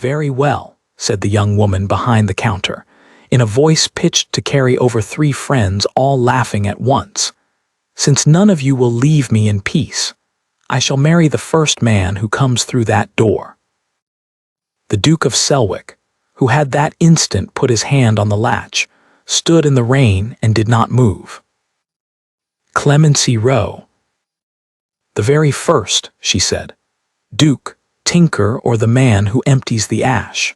"Very well," said the young woman behind the counter, in a voice pitched to carry over 3 friends all laughing at once. "Since none of you will leave me in peace, I shall marry the first man who comes through that door." The Duke of Selwick, who had that instant put his hand on the latch, stood in the rain and did not move. "Clemency Rowe." "The very first," she said. "Duke, tinker, or the man who empties the ash.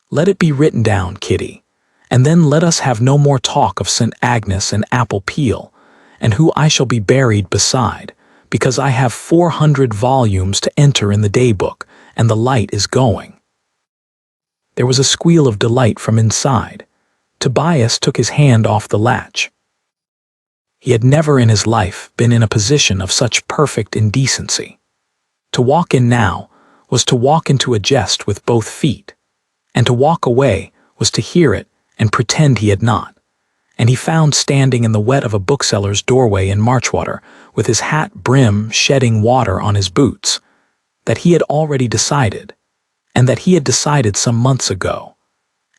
Let it be written down, Kitty, and then let us have no more talk of St. Agnes and apple peel, and who I shall be buried beside, because I have 400 volumes to enter in the daybook, and the light is going." There was a squeal of delight from inside. Tobias took his hand off the latch. He had never in his life been in a position of such perfect indecency. To walk in now was to walk into a jest with both feet, and to walk away was to hear it and pretend he had not. And he found standing in the wet of a bookseller's doorway in Marchwater, with his hat brim shedding water on his boots, that he had already decided, and that he had decided some months ago,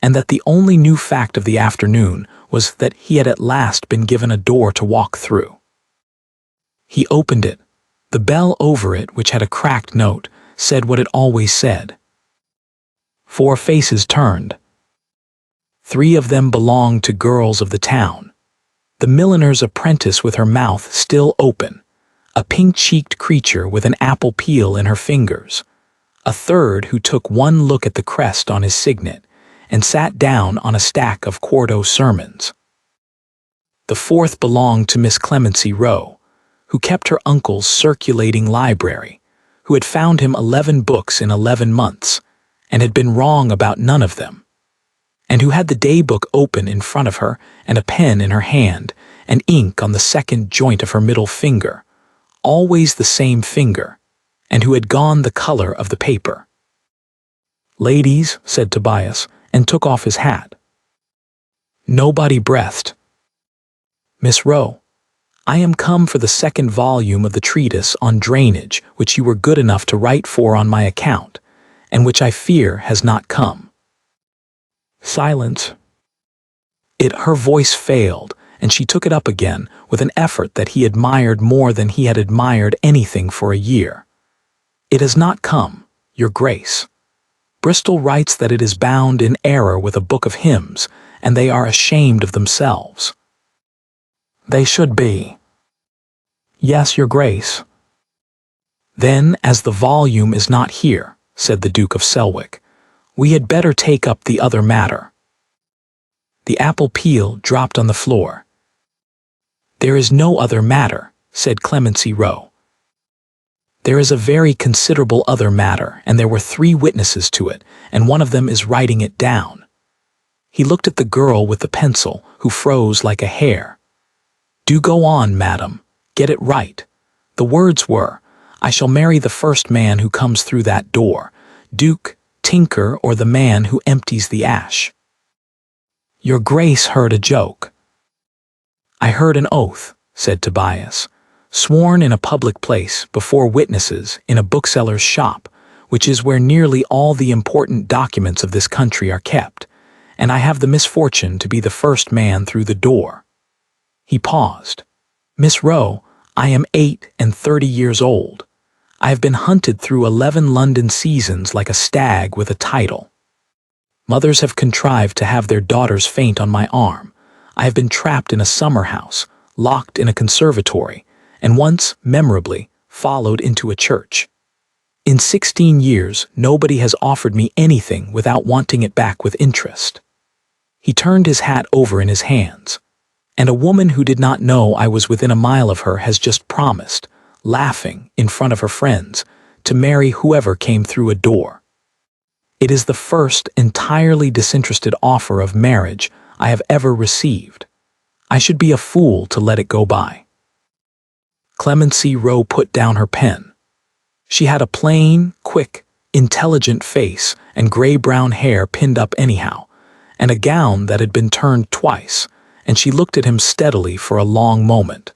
and that the only new fact of the afternoon was that he had at last been given a door to walk through. He opened it. The bell over it, which had a cracked note, said what it always said. 4 faces turned. 3 of them belonged to girls of the town. The milliner's apprentice with her mouth still open, a pink-cheeked creature with an apple peel in her fingers, a third who took one look at the crest on his signet and sat down on a stack of quarto sermons. The 4th belonged to Miss Clemency Rowe, who kept her uncle's circulating library, who had found him 11 books in 11 months, and had been wrong about none of them, and who had the daybook open in front of her and a pen in her hand and ink on the second joint of her middle finger, always the same finger, and who had gone the color of the paper. "Ladies," said Tobias, and took off his hat. Nobody breathed. "Miss Rowe, I am come for the 2nd volume of the treatise on drainage which you were good enough to write for on my account, and which I fear has not come." Silence. Her voice failed, and she took it up again with an effort that he admired more than he had admired anything for a year. "It has not come, Your Grace. Bristol writes that it is bound in error with a book of hymns, and they are ashamed of themselves." "They should be." "Yes, Your Grace." "Then, as the volume is not here," said the Duke of Selwick, "we had better take up the other matter." The apple peel dropped on the floor. "There is no other matter," said Clemency Rowe. "There is a very considerable other matter, and there were 3 witnesses to it, and one of them is writing it down." He looked at the girl with the pencil, who froze like a hare. "Do go on, madam. Get it right." The words were, "I shall marry the first man who comes through that door, Duke, tinker, or the man who empties the ash." Your Grace heard a joke. "I heard an oath," said Tobias, "sworn in a public place before witnesses in a bookseller's shop, which is where nearly all the important documents of this country are kept, and I have the misfortune to be the first man through the door." He paused. "Miss Rowe, I am 38 years old. I have been hunted through 11 London seasons like a stag with a title. Mothers have contrived to have their daughters faint on my arm. I have been trapped in a summer house, locked in a conservatory, and once, memorably, followed into a church. In 16 years, nobody has offered me anything without wanting it back with interest." He turned his hat over in his hands. "And a woman who did not know I was within a mile of her has just promised, laughing in front of her friends, to marry whoever came through a door. It is the first entirely disinterested offer of marriage I have ever received. I should be a fool to let it go by." Clemency Rowe put down her pen. She had a plain, quick, intelligent face and gray-brown hair pinned up anyhow, and a gown that had been turned twice, and she looked at him steadily for a long moment.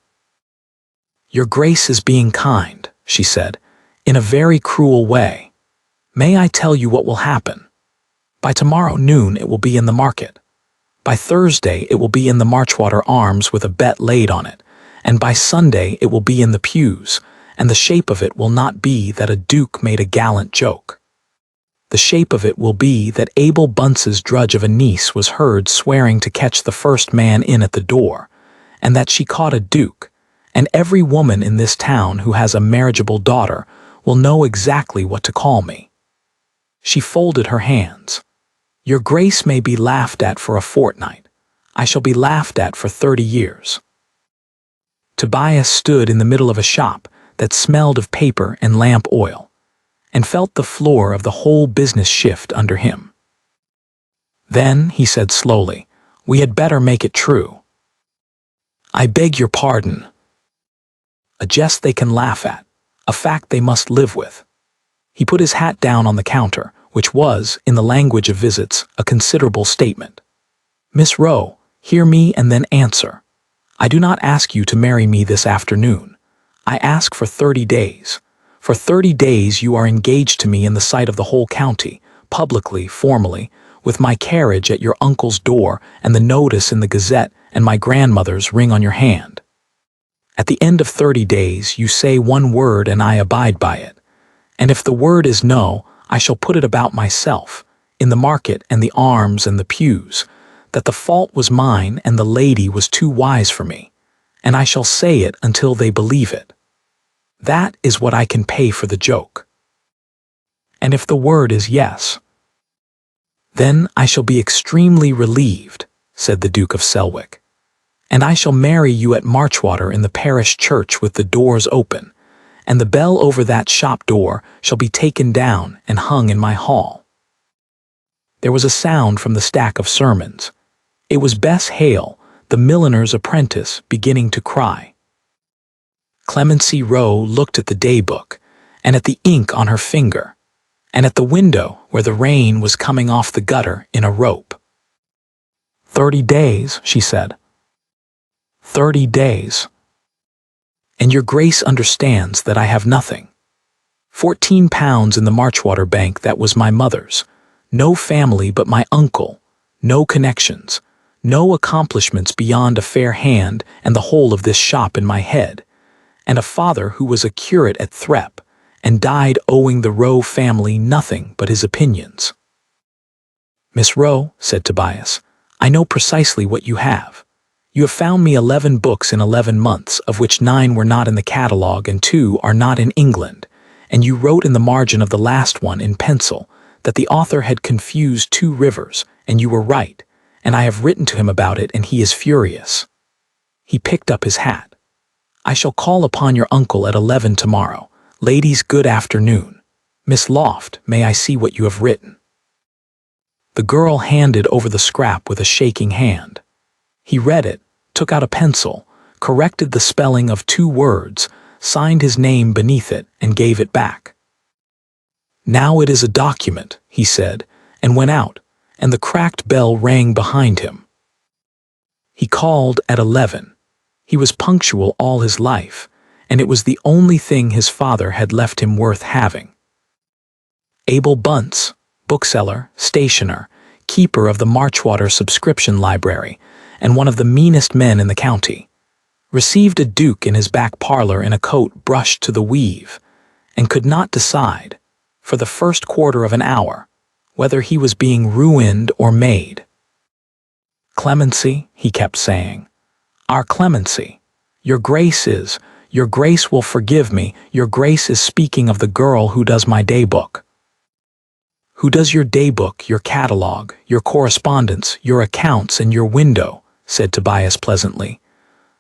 "Your Grace is being kind," she said, "in a very cruel way. May I tell you what will happen? By tomorrow noon it will be in the market. By Thursday it will be in the Marchwater Arms with a bet laid on it, and by Sunday it will be in the pews, and the shape of it will not be that a duke made a gallant joke. The shape of it will be that Abel Bunce's drudge of a niece was heard swearing to catch the first man in at the door, and that she caught a duke, and every woman in this town who has a marriageable daughter will know exactly what to call me. She folded her hands. Your Grace may be laughed at for a fortnight. I shall be laughed at for 30 years. Tobias stood in the middle of a shop that smelled of paper and lamp oil, and felt the floor of the whole business shift under him. Then, he said slowly, we had better make it true. I beg your pardon. A jest they can laugh at, a fact they must live with. He put his hat down on the counter, which was, in the language of visits, a considerable statement. Miss Rowe, hear me and then answer. I do not ask you to marry me this afternoon. I ask for 30 days. For 30 days you are engaged to me in the sight of the whole county, publicly, formally, with my carriage at your uncle's door and the notice in the Gazette and my grandmother's ring on your hand. At the end of 30 days you say one word and I abide by it. And if the word is no, I shall put it about myself, in the market and the arms and the pews, that the fault was mine and the lady was too wise for me, and I shall say it until they believe it. That is what I can pay for the joke. And if the word is yes, then I shall be extremely relieved, said the Duke of Selwick, and I shall marry you at Marchwater in the parish church with the doors open, and the bell over that shop door shall be taken down and hung in my hall. There was a sound from the stack of sermons. It was Bess Hale, the milliner's apprentice, beginning to cry. Clemency Rowe looked at the day-book, and at the ink on her finger, and at the window where the rain was coming off the gutter in a rope. 30 days, she said. 30 days. And your Grace understands that I have nothing. £14 in the Marchwater Bank that was my mother's. No family but my uncle. No connections. No accomplishments beyond a fair hand and the whole of this shop in my head. And a father who was a curate at Threp, and died owing the Rowe family nothing but his opinions. Miss Rowe, said Tobias, I know precisely what you have. You have found me 11 books in 11 months, of which 9 were not in the catalogue and 2 are not in England, and you wrote in the margin of the last one in pencil that the author had confused 2 rivers, and you were right, and I have written to him about it and he is furious. He picked up his hat. I shall call upon your uncle at 11 tomorrow. Ladies, good afternoon. Miss Loft, may I see what you have written? The girl handed over the scrap with a shaking hand. He read it, took out a pencil, corrected the spelling of 2 words, signed his name beneath it, and gave it back. Now it is a document, he said, and went out, and the cracked bell rang behind him. He called at 11. He was punctual all his life, and it was the only thing his father had left him worth having. Abel Bunce, bookseller, stationer, keeper of the Marchwater subscription library, and one of the meanest men in the county, received a duke in his back parlor in a coat brushed to the weave, and could not decide, for the first quarter of an hour, whether he was being ruined or made. Clemency, he kept saying, our Clemency, your Grace is, your Grace will forgive me, your Grace is speaking of the girl who does my day-book. Who does your day-book, your catalogue, your correspondence, your accounts, and your window, said Tobias pleasantly.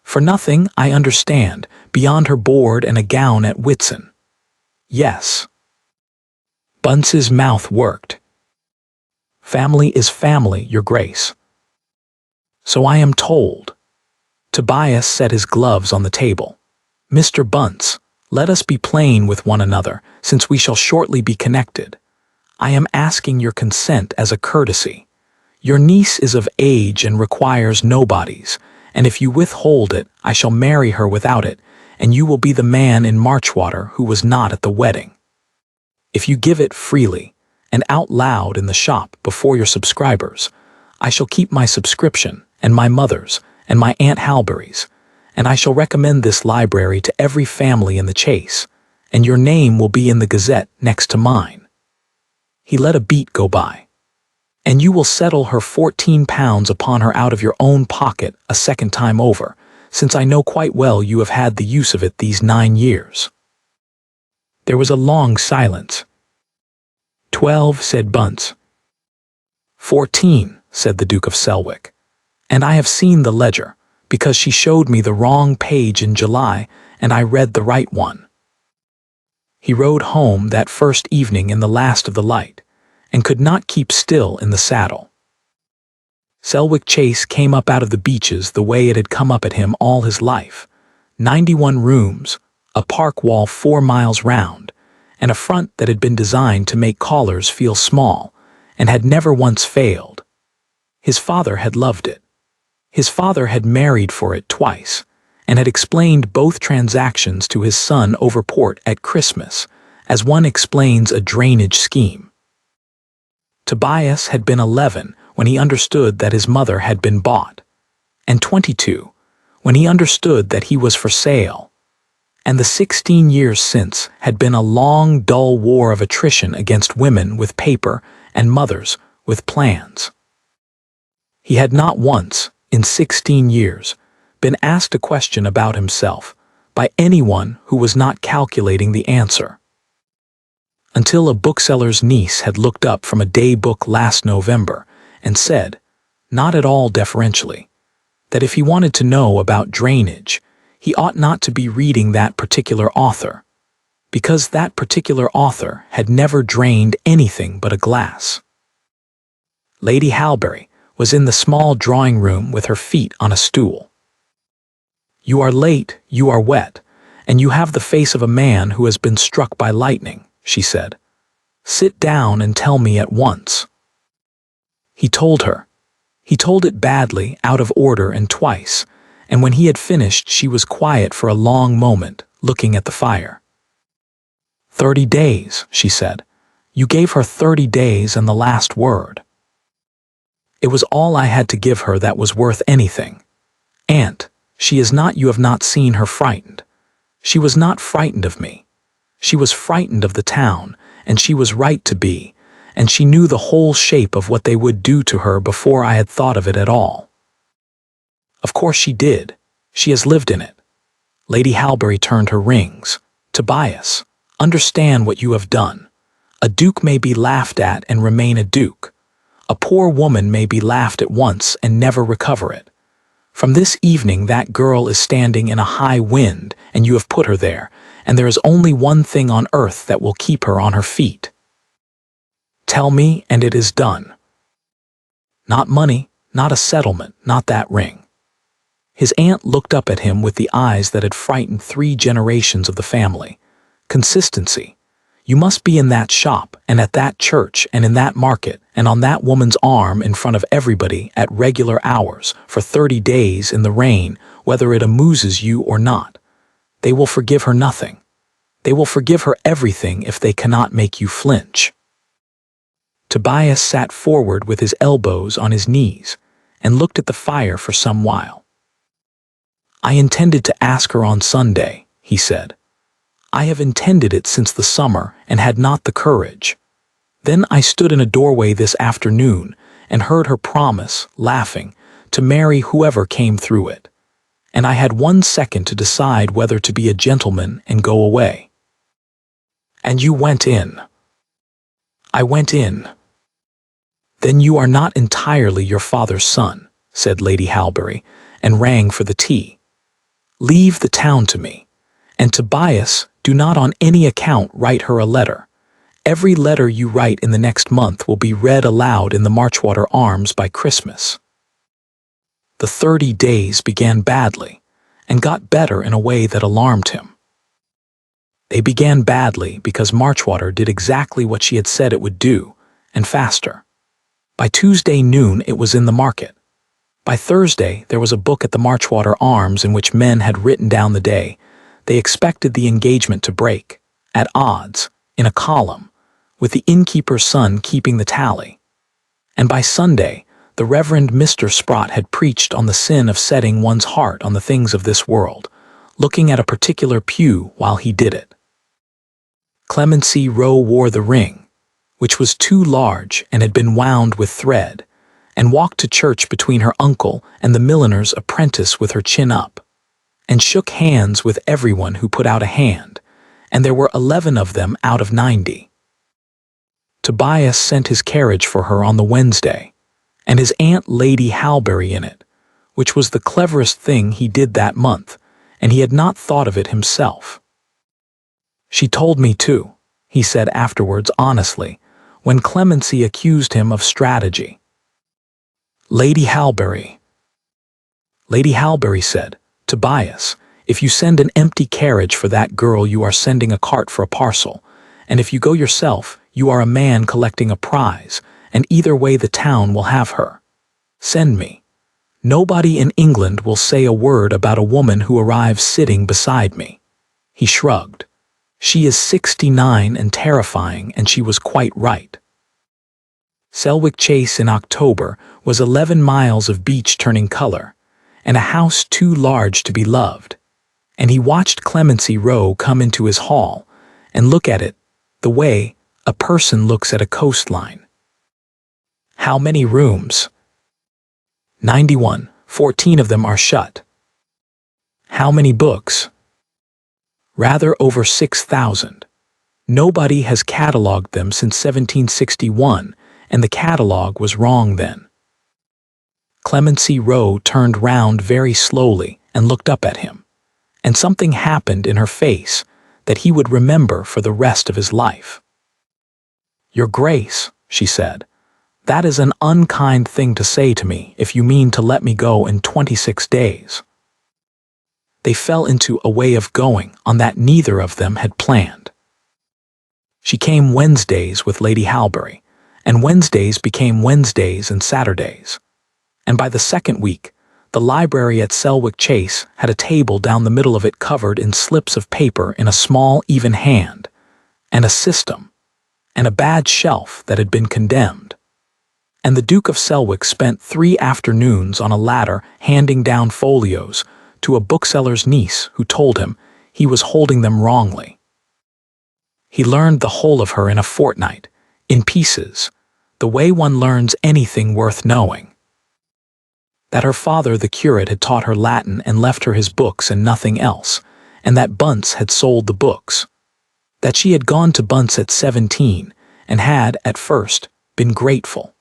For nothing, I understand, beyond her board and a gown at Whitsun. Yes. Bunce's mouth worked. Family is family, your Grace. So I am told. Tobias set his gloves on the table. Mr. Bunce, let us be plain with one another, since we shall shortly be connected. I am asking your consent as a courtesy. Your niece is of age and requires nobody's, and if you withhold it, I shall marry her without it, and you will be the man in Marchwater who was not at the wedding. If you give it freely, and out loud in the shop before your subscribers. I shall keep my subscription, and my mother's, and my Aunt Halberry's, and I shall recommend this library to every family in the Chase, and your name will be in the Gazette next to mine." He let a beat go by. "And you will settle her £14 upon her out of your own pocket a second time over, since I know quite well you have had the use of it these 9 years." There was a long silence. 12, said Bunce. 14, said the Duke of Selwick. "And I have seen the ledger, because she showed me the wrong page in July, and I read the right one." He rode home that first evening in the last of the light, and could not keep still in the saddle. Selwick Chase came up out of the beaches the way it had come up at him all his life. 91 rooms, a park wall 4 miles round, and a front that had been designed to make callers feel small, and had never once failed. His father had loved it. His father had married for it twice, and had explained both transactions to his son over port at Christmas, as one explains a drainage scheme. Tobias had been 11 when he understood that his mother had been bought, and 22 when he understood that he was for sale, and the 16 years since had been a long, dull war of attrition against women with paper and mothers with plans. He had not once, in 16 years, been asked a question about himself by anyone who was not calculating the answer. Until a bookseller's niece had looked up from a day book last November and said, not at all deferentially, that if he wanted to know about drainage, he ought not to be reading that particular author, because that particular author had never drained anything but a glass. Lady Halberry was in the small drawing-room with her feet on a stool. "You are late, you are wet, and you have the face of a man who has been struck by lightning," she said. "Sit down and tell me at once." He told her. He told it badly, out of order, and twice, and when he had finished she was quiet for a long moment, looking at the fire. 30 days, she said. "You gave her 30 days and the last word." "It was all I had to give her that was worth anything. Aunt, she is not, you have not seen her frightened. She was not frightened of me. She was frightened of the town, and she was right to be, and she knew the whole shape of what they would do to her before I had thought of it at all." "Of course she did. She has lived in it." Lady Halberry turned her rings. "Tobias, understand what you have done. A duke may be laughed at and remain a duke. A poor woman may be laughed at once and never recover it. From this evening that girl is standing in a high wind, and you have put her there, and there is only one thing on earth that will keep her on her feet. Tell me, and it is done. Not money, not a settlement, not that ring." His aunt looked up at him with the eyes that had frightened 3 generations of the family. "Consistency. You must be in that shop, and at that church, and in that market, and on that woman's arm in front of everybody at regular hours for 30 days in the rain, whether it amuses you or not. They will forgive her nothing. They will forgive her everything if they cannot make you flinch." Tobias sat forward with his elbows on his knees and looked at the fire for some while. "I intended to ask her on Sunday," he said. "I have intended it since the summer and had not the courage. Then I stood in a doorway this afternoon and heard her promise, laughing, to marry whoever came through it. And I had 1 second to decide whether to be a gentleman and go away." "And you went in?" "I went in." "Then you are not entirely your father's son," said Lady Halberry, and rang for the tea. "Leave the town to me. And Tobias, do not on any account write her a letter. Every letter you write in the next month will be read aloud in the Marchwater Arms by Christmas." The 30 days began badly, and got better in a way that alarmed him. They began badly because Marchwater did exactly what she had said it would do, and faster. By Tuesday noon it was in the market. By Thursday there was a book at the Marchwater Arms in which men had written down the day they expected the engagement to break, at odds, in a column, with the innkeeper's son keeping the tally. And by Sunday, the Reverend Mr. Sprott had preached on the sin of setting one's heart on the things of this world, looking at a particular pew while he did it. Clemency Rowe wore the ring, which was too large and had been wound with thread, and walked to church between her uncle and the milliner's apprentice with her chin up, and shook hands with everyone who put out a hand, and there were 11 of them out of 90. Tobias sent his carriage for her on the Wednesday, and his Aunt Lady Halberry in it, which was the cleverest thing he did that month, and he had not thought of it himself. She told me too, he said afterwards honestly, when Clemency accused him of strategy. Lady Halberry said, Tobias, if you send an empty carriage for that girl, you are sending a cart for a parcel, and if you go yourself, you are a man collecting a prize, and either way the town will have her. Send me. Nobody in England will say a word about a woman who arrives sitting beside me. He shrugged. She is 69 and terrifying, and she was quite right. Selwick Chase in October was 11 miles of beach turning color, and a house too large to be loved, and he watched Clemency Rowe come into his hall and look at it the way a person looks at a coastline. How many rooms? 91, 14 of them are shut. How many books? Rather over 6,000. Nobody has catalogued them since 1761, and the catalogue was wrong then. Clemency Rowe turned round very slowly and looked up at him, and something happened in her face that he would remember for the rest of his life. Your Grace, she said, that is an unkind thing to say to me if you mean to let me go in 26 days. They fell into a way of going on that neither of them had planned. She came Wednesdays with Lady Halberry, and Wednesdays became Wednesdays and Saturdays. And by the second week, the library at Selwick Chase had a table down the middle of it covered in slips of paper in a small, even hand, and a system, and a bad shelf that had been condemned. And the Duke of Selwick spent 3 afternoons on a ladder handing down folios to a bookseller's niece who told him he was holding them wrongly. He learned the whole of her in a fortnight, in pieces, the way one learns anything worth knowing. That her father, the curate, had taught her Latin and left her his books and nothing else, and that Bunce had sold the books. That she had gone to Bunce at 17 and had, at first, been grateful.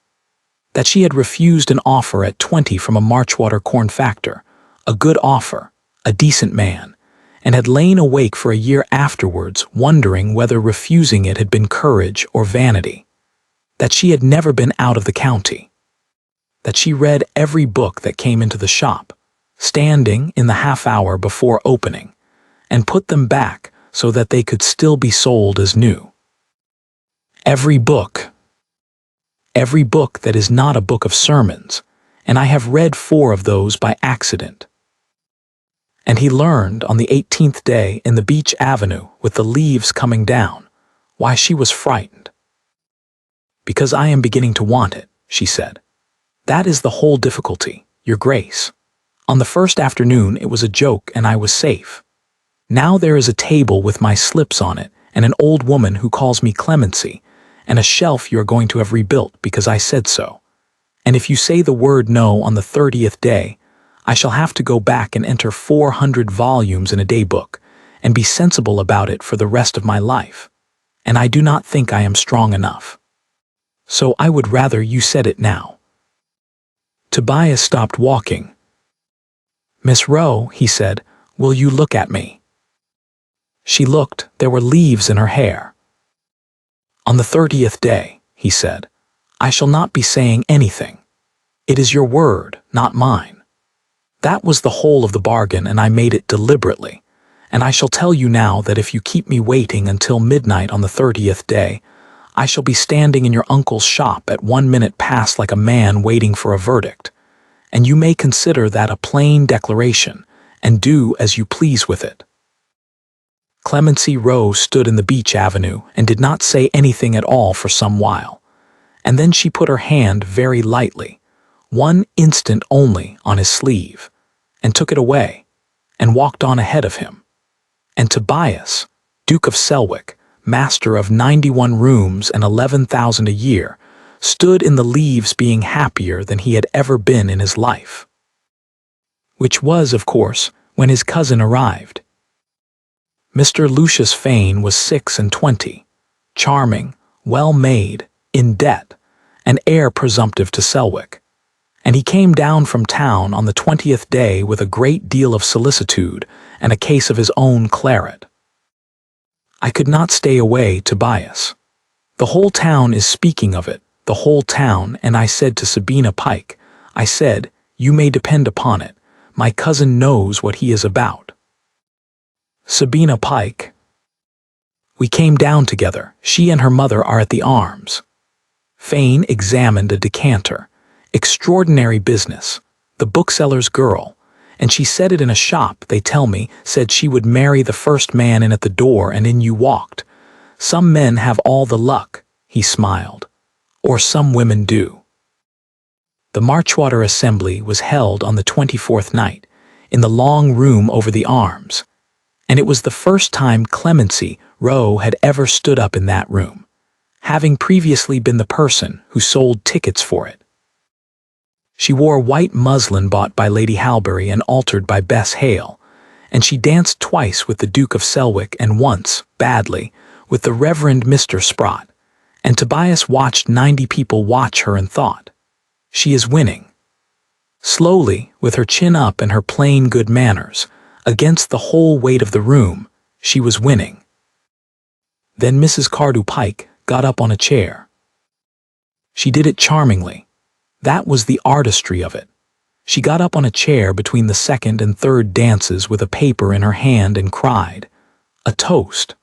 That she had refused an offer at 20 from a Marchwater corn factor, a good offer, a decent man, and had lain awake for a year afterwards wondering whether refusing it had been courage or vanity. That she had never been out of the county. That she read every book that came into the shop, standing in the half-hour before opening, and put them back so that they could still be sold as new. Every book that is not a book of sermons, and I have read 4 of those by accident. And he learned on the 18th day in the beech avenue with the leaves coming down, why she was frightened. Because I am beginning to want it, she said. That is the whole difficulty, Your Grace. On the first afternoon it was a joke and I was safe. Now there is a table with my slips on it and an old woman who calls me Clemency, and a shelf you are going to have rebuilt because I said so. And if you say the word no on the 30th day, I shall have to go back and enter 400 volumes in a day book, and be sensible about it for the rest of my life. And I do not think I am strong enough. So I would rather you said it now. Tobias stopped walking. Miss Rowe, he said, will you look at me? She looked. There were leaves in her hair. On the 30th day, he said, I shall not be saying anything. It is your word, not mine. That was the whole of the bargain, and I made it deliberately. And I shall tell you now that if you keep me waiting until midnight on the 30th day, I shall be standing in your uncle's shop at 1 minute past like a man waiting for a verdict. And you may consider that a plain declaration, and do as you please with it. Clemency Rowe stood in the beach avenue and did not say anything at all for some while, and then she put her hand very lightly, one instant only, on his sleeve, and took it away, and walked on ahead of him. And Tobias, Duke of Selwick, master of 91 rooms and 11,000 a year, stood in the leaves being happier than he had ever been in his life. Which was, of course, when his cousin arrived. Mr. Lucius Fane was 26, charming, well-made, in debt, and heir presumptive to Selwick, and he came down from town on the 20th day with a great deal of solicitude and a case of his own claret. I could not stay away, Tobias. The whole town is speaking of it, the whole town, and I said to Sabina Pike, I said, you may depend upon it, my cousin knows what he is about. Sabina Pike. We came down together. She and her mother are at the Arms. Fane examined a decanter. Extraordinary business. The bookseller's girl. And she said it in a shop, they tell me, said she would marry the first man in at the door, and in you walked. Some men have all the luck, he smiled. Or some women do. The Marchwater Assembly was held on the 24th night, in the long room over the Arms, and it was the first time Clemency Rowe had ever stood up in that room, having previously been the person who sold tickets for it. She wore white muslin bought by Lady Halberry and altered by Bess Hale, and she danced twice with the Duke of Selwick and once, badly, with the Reverend Mr. Sprott, and Tobias watched 90 people watch her and thought, she is winning. Slowly, with her chin up and her plain good manners, against the whole weight of the room, she was winning. Then Mrs. Cardew Pike got up on a chair. She did it charmingly. That was the artistry of it. She got up on a chair between the second and third dances with a paper in her hand and cried, a toast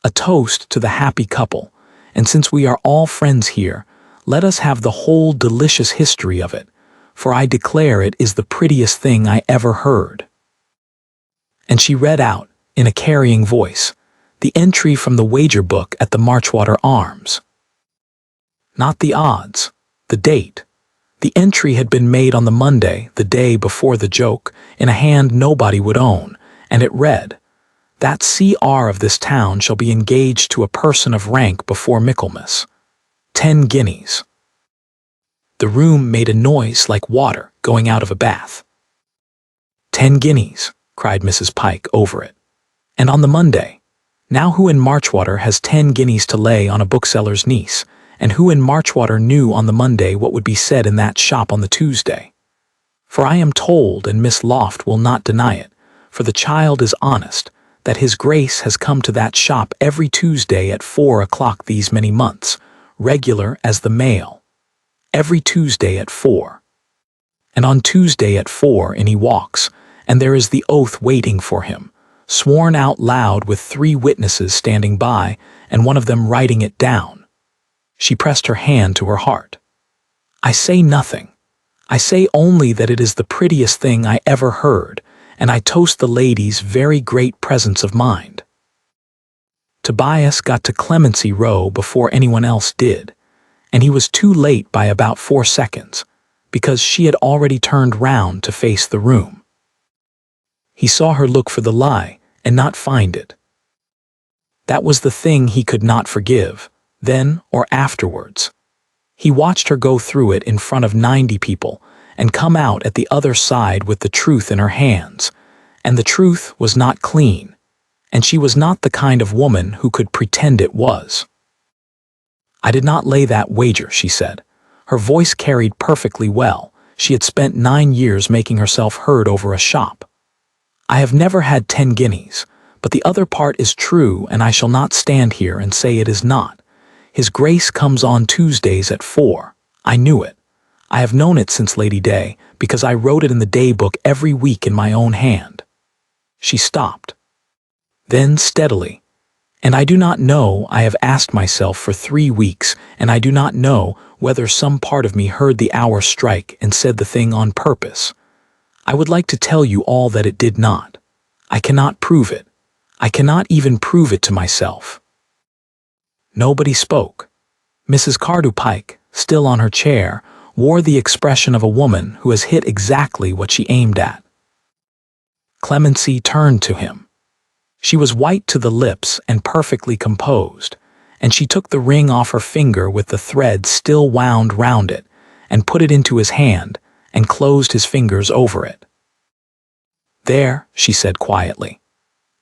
to the happy couple, and since we are all friends here, let us have the whole delicious history of it, for I declare it is the prettiest thing I ever heard. And she read out, in a carrying voice, the entry from the wager book at the Marchwater Arms. Not the odds, the date. The entry had been made on the Monday, the day before the joke, in a hand nobody would own, and it read, that C.R. of this town shall be engaged to a person of rank before Michaelmas. 10 guineas. The room made a noise like water going out of a bath. 10 guineas, cried Mrs. Pike over it. And on the Monday. Now who in Marchwater has 10 guineas to lay on a bookseller's niece, and who in Marchwater knew on the Monday what would be said in that shop on the Tuesday? For I am told, and Miss Loft will not deny it, for the child is honest, that his Grace has come to that shop every Tuesday at 4 o'clock these many months, regular as the mail. Every Tuesday at 4. And on Tuesday at 4 in he walks, and there is the oath waiting for him, sworn out loud with 3 witnesses standing by, and one of them writing it down. She pressed her hand to her heart. I say nothing. I say only that it is the prettiest thing I ever heard, and I toast the lady's very great presence of mind. Tobias got to Clemency Rowe before anyone else did, and he was too late by about 4 seconds, because she had already turned round to face the room. He saw her look for the lie and not find it. That was the thing he could not forgive, then or afterwards. He watched her go through it in front of 90 people and come out at the other side with the truth in her hands, and the truth was not clean, and she was not the kind of woman who could pretend it was. I did not lay that wager, she said. Her voice carried perfectly well. She had spent 9 years making herself heard over a shop. I have never had 10 guineas, but the other part is true, and I shall not stand here and say it is not. His Grace comes on Tuesdays at 4. I knew it. I have known it since Lady Day, because I wrote it in the day book every week in my own hand. She stopped. Then steadily, and I do not know, I have asked myself for 3 weeks, and I do not know whether some part of me heard the hour strike and said the thing on purpose. I would like to tell you all that it did not. I cannot prove it. I cannot even prove it to myself." Nobody spoke. Mrs. Cardew Pike, still on her chair, wore the expression of a woman who has hit exactly what she aimed at. Clemency turned to him. She was white to the lips and perfectly composed, and she took the ring off her finger with the thread still wound round it, and put it into his hand, and closed his fingers over it. "There," she said quietly.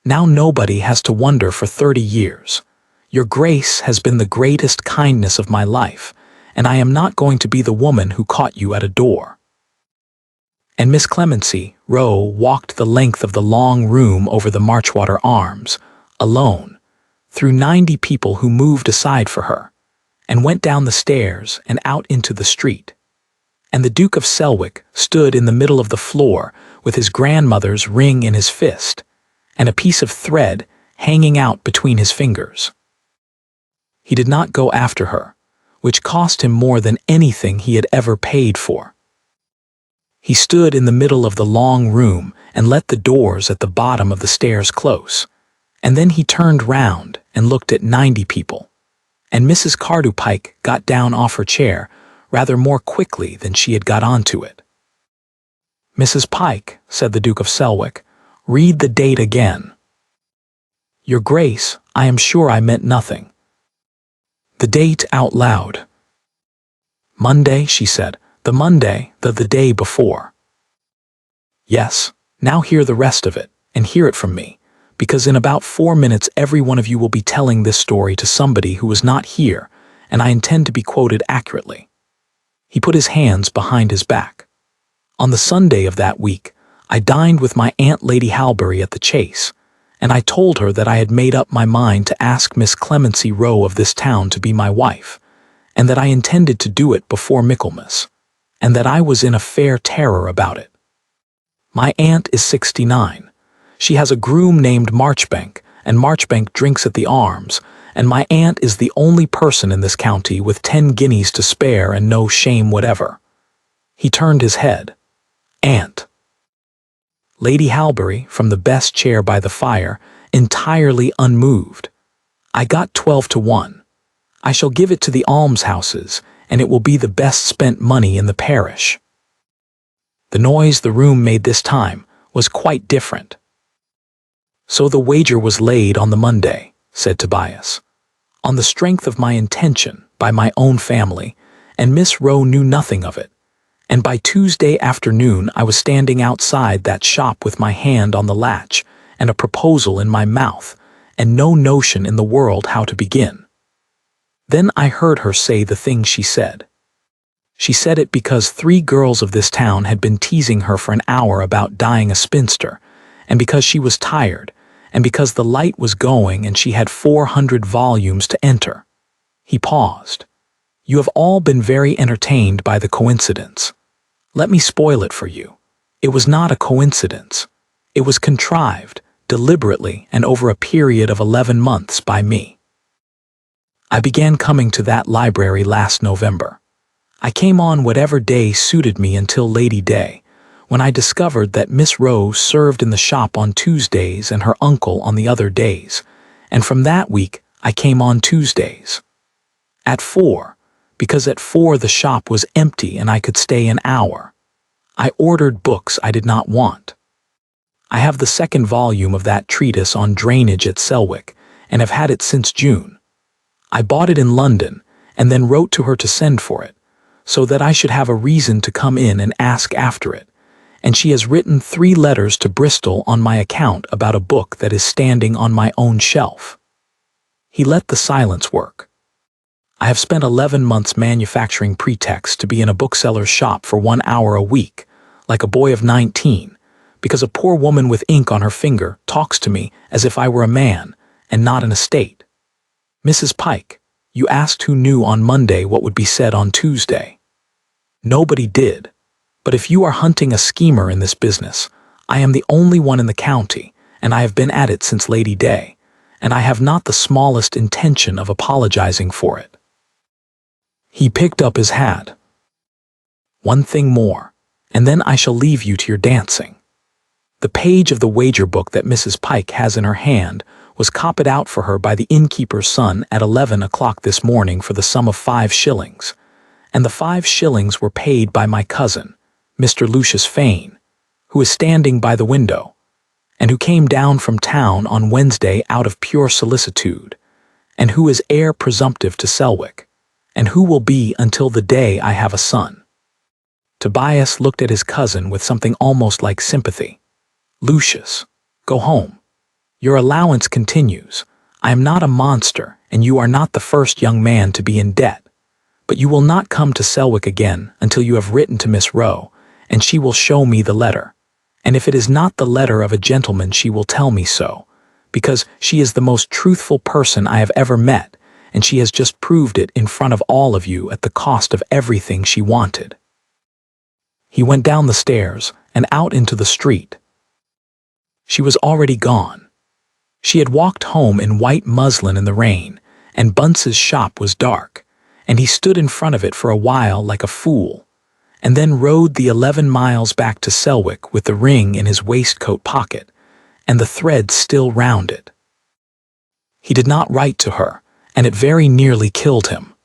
"Now nobody has to wonder for 30 years. Your grace has been the greatest kindness of my life, and I am not going to be the woman who caught you at a door." And Miss Clemency Rowe walked the length of the long room over the Marchwater Arms, alone, through 90 people who moved aside for her, and went down the stairs and out into the street. And the Duke of Selwick stood in the middle of the floor with his grandmother's ring in his fist, and a piece of thread hanging out between his fingers. He did not go after her, which cost him more than anything he had ever paid for. He stood in the middle of the long room and let the doors at the bottom of the stairs close, and then he turned round and looked at 90 people, and Mrs. Cardew Pike got down off her chair rather more quickly than she had got onto it. "Mrs. Pike," said the Duke of Selwick, "read the date again." "Your Grace, I am sure I meant nothing." "The date out loud." "Monday," she said. "The Monday, the day before." "Yes, now hear the rest of it, and hear it from me, because in about 4 minutes every one of you will be telling this story to somebody who was not here, and I intend to be quoted accurately." He put his hands behind his back. "On the Sunday of that week, I dined with my Aunt Lady Halberry at the Chase, and I told her that I had made up my mind to ask Miss Clemency Rowe of this town to be my wife, and that I intended to do it before Michaelmas, and that I was in a fair terror about it. My aunt is 69. She has a groom named Marchbank, and Marchbank drinks at the Arms, and my aunt is the only person in this county with 10 guineas to spare and no shame whatever." He turned his head. "Aunt." Lady Halberry, from the best chair by the fire, entirely unmoved. "I got 12 to 1. I shall give it to the almshouses, and it will be the best spent money in the parish." The noise the room made this time was quite different. "So the wager was laid on the Monday," said Tobias, "on the strength of my intention by my own family, and Miss Rowe knew nothing of it, and by Tuesday afternoon I was standing outside that shop with my hand on the latch and a proposal in my mouth, and no notion in the world how to begin. Then I heard her say the thing she said. She said it because 3 girls of this town had been teasing her for an hour about dying a spinster, and because she was tired, and because the light was going and she had 400 volumes to enter." He paused. "You have all been very entertained by the coincidence. Let me spoil it for you. It was not a coincidence. It was contrived, deliberately and over a period of 11 months by me. I began coming to that library last November. I came on whatever day suited me until Lady Day, when I discovered that Miss Rowe served in the shop on Tuesdays and her uncle on the other days, and from that week I came on Tuesdays. At 4, because at 4 the shop was empty and I could stay an hour. I ordered books I did not want. I have the 2nd volume of that treatise on drainage at Selwick, and have had it since June. I bought it in London, and then wrote to her to send for it, so that I should have a reason to come in and ask after it, and she has written 3 letters to Bristol on my account about a book that is standing on my own shelf." He let the silence work. "I have spent 11 months manufacturing pretexts to be in a bookseller's shop for 1 hour a week, like a boy of 19, because a poor woman with ink on her finger talks to me as if I were a man, and not an estate. Mrs. Pike, you asked who knew on Monday what would be said on Tuesday. Nobody did, but if you are hunting a schemer in this business, I am the only one in the county, and I have been at it since Lady Day, and I have not the smallest intention of apologizing for it." He picked up his hat. "One thing more, and then I shall leave you to your dancing. The page of the wager book that Mrs. Pike has in her hand was copied out for her by the innkeeper's son at 11 o'clock this morning for the sum of 5 shillings, and the 5 shillings were paid by my cousin, Mr. Lucius Fane, who is standing by the window, and who came down from town on Wednesday out of pure solicitude, and who is heir presumptive to Selwick, and who will be until the day I have a son." Tobias looked at his cousin with something almost like sympathy. "Lucius, go home. Your allowance continues. I am not a monster, and you are not the first young man to be in debt. But you will not come to Selwick again until you have written to Miss Rowe, and she will show me the letter. And if it is not the letter of a gentleman, she will tell me so, because she is the most truthful person I have ever met, and she has just proved it in front of all of you at the cost of everything she wanted." He went down the stairs and out into the street. She was already gone. She had walked home in white muslin in the rain, and Bunce's shop was dark, and he stood in front of it for a while like a fool, and then rode the 11 miles back to Selwick with the ring in his waistcoat pocket, and the thread still round it. He did not write to her, and it very nearly killed him.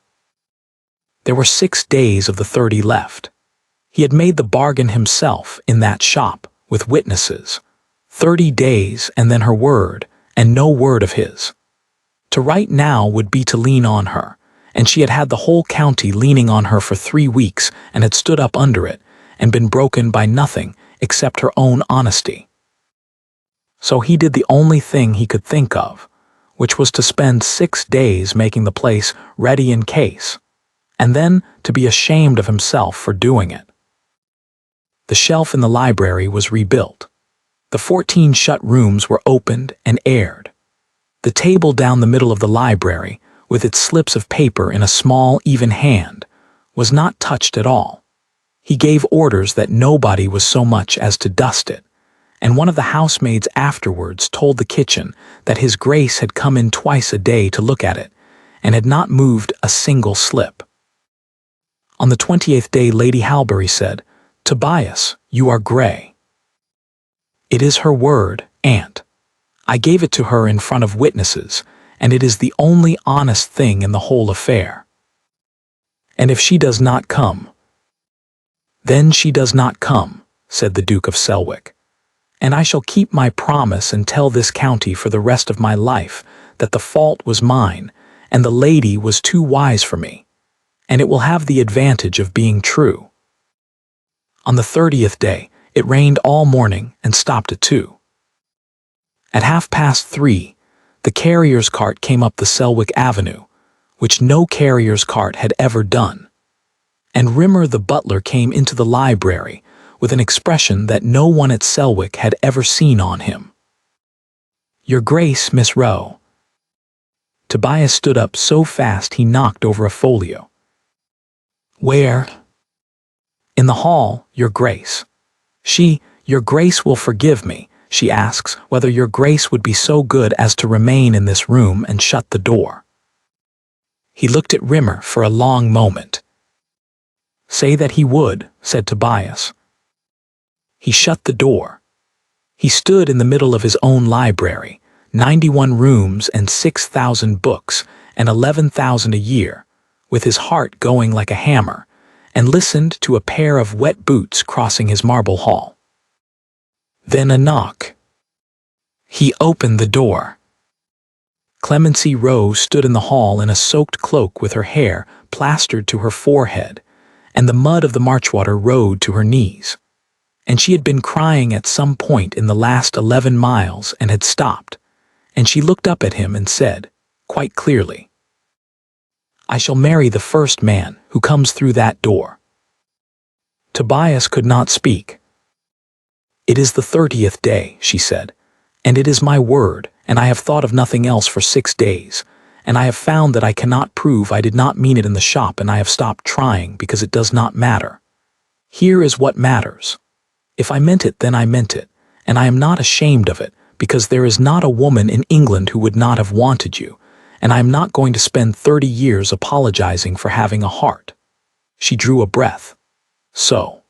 There were 6 days of the 30 left. He had made the bargain himself in that shop, with witnesses. 30 days and then her word, and no word of his. To write now would be to lean on her, and she had had the whole county leaning on her for 3 weeks and had stood up under it, and been broken by nothing except her own honesty. So he did the only thing he could think of, which was to spend 6 days making the place ready in case, and then to be ashamed of himself for doing it. The shelf in the library was rebuilt. The 14 shut rooms were opened and aired. The table down the middle of the library, with its slips of paper in a small, even hand, was not touched at all. He gave orders that nobody was so much as to dust it, and one of the housemaids afterwards told the kitchen that His Grace had come in twice a day to look at it, and had not moved a single slip. On the 20th day Lady Halberry said, "Tobias, you are grey." "It is her word, aunt. I gave it to her in front of witnesses, and it is the only honest thing in the whole affair. And if she does not come—" "Then she does not come," said the Duke of Selwick, "and I shall keep my promise and tell this county for the rest of my life that the fault was mine, and the lady was too wise for me, and it will have the advantage of being true." On the 30th day, it rained all morning and stopped at 2. At 3:30, the carrier's cart came up the Selwick Avenue, which no carrier's cart had ever done, and Rimmer the butler came into the library with an expression that no one at Selwick had ever seen on him. "Your Grace, Miss Rowe." Tobias stood up so fast he knocked over a folio. "Where?" "In the hall, Your Grace. Your Grace will forgive me. She asks whether Your Grace would be so good as to remain in this room and shut the door." He looked at Rimmer for a long moment. "Say that he would," said Tobias. He shut the door. He stood in the middle of his own library, 91 rooms and 6,000 books and 11,000 a year, with his heart going like a hammer, and listened to a pair of wet boots crossing his marble hall. Then a knock. He opened the door. Clemency Rowe stood in the hall in a soaked cloak with her hair plastered to her forehead, and the mud of the Marchwater rode to her knees. And she had been crying at some point in the last 11 miles and had stopped, and she looked up at him and said, quite clearly, "I shall marry the first man who comes through that door." Tobias could not speak. "It is the 30th day," she said, "and it is my word, and I have thought of nothing else for 6 days, and I have found that I cannot prove I did not mean it in the shop, and I have stopped trying because it does not matter. Here is what matters. If I meant it, then I meant it, and I am not ashamed of it, because there is not a woman in England who would not have wanted you, and I am not going to spend 30 years apologizing for having a heart." She drew a breath. "So,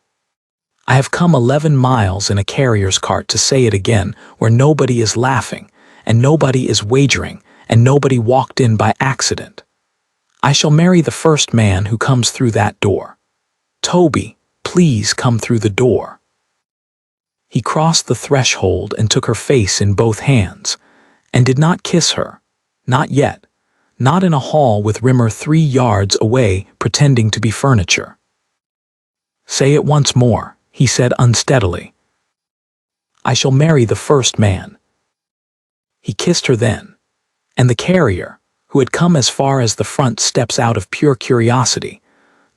I have come 11 miles in a carrier's cart to say it again, where nobody is laughing, and nobody is wagering, and nobody walked in by accident. I shall marry the first man who comes through that door. Toby, please come through the door. He crossed the threshold and took her face in both hands, and did not kiss her. Not yet. Not in a hall with Rimmer 3 yards away pretending to be furniture. Say it once more, he said unsteadily. I shall marry the first man. He kissed her then, and the carrier, who had come as far as the front steps out of pure curiosity,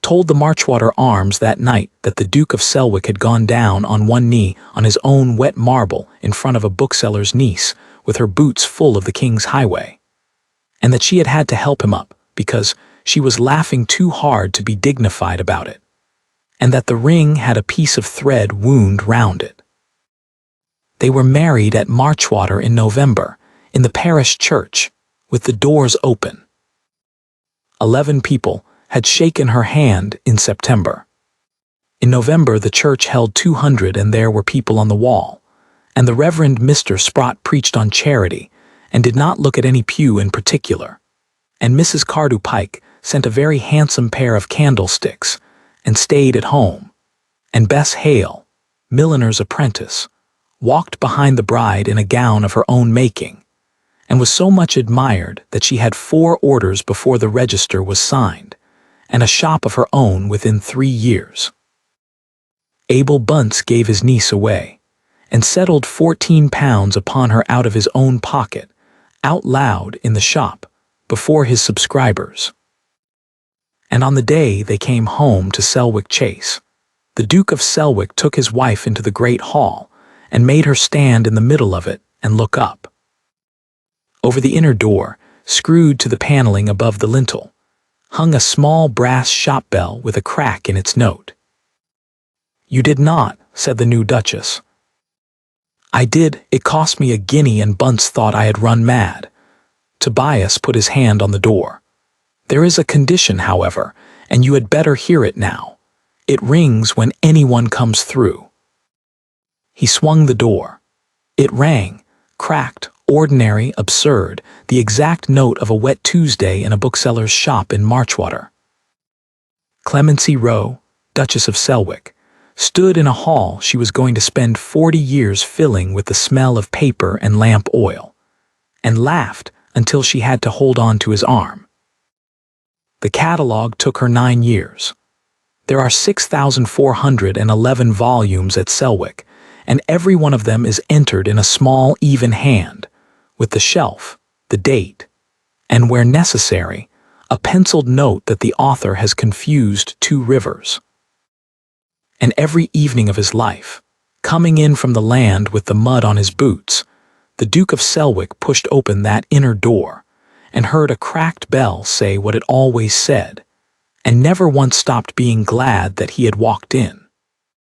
told the Marchwater Arms that night that the Duke of Selwick had gone down on one knee on his own wet marble in front of a bookseller's niece with her boots full of the King's Highway, and that she had had to help him up because she was laughing too hard to be dignified about it, and that the ring had a piece of thread wound round it. They were married at Marchwater in November, in the parish church, with the doors open. 11 people had shaken her hand in September. In November the church held 200 and there were people on the wall, and the Reverend Mr. Sprott preached on charity and did not look at any pew in particular, and Mrs. Cardew Pike sent a very handsome pair of candlesticks and stayed at home, and Bess Hale, milliner's apprentice, walked behind the bride in a gown of her own making, and was so much admired that she had 4 orders before the register was signed, and a shop of her own within 3 years. Abel Bunce gave his niece away, and settled £14 upon her out of his own pocket, out loud in the shop, before his subscribers. And on the day they came home to Selwick Chase, the Duke of Selwick took his wife into the great hall, and made her stand in the middle of it and look up. Over the inner door, screwed to the paneling above the lintel, hung a small brass shop bell with a crack in its note. You did not, said the new Duchess. I did. It cost me a guinea and Bunce thought I had run mad. Tobias put his hand on the door. There is a condition, however, and you had better hear it now. It rings when anyone comes through. He swung the door. It rang, cracked, ordinary, absurd, the exact note of a wet Tuesday in a bookseller's shop in Marchwater. Clemency Rowe, Duchess of Selwick, stood in a hall she was going to spend 40 years filling with the smell of paper and lamp oil, and laughed until she had to hold on to his arm. The catalogue took her 9 years. There are 6,411 volumes at Selwick, and every one of them is entered in a small, even hand, with the shelf, the date, and, where necessary, a penciled note that the author has confused 2 rivers. And every evening of his life, coming in from the land with the mud on his boots, the Duke of Selwick pushed open that inner door and heard a cracked bell say what it always said, and never once stopped being glad that he had walked in.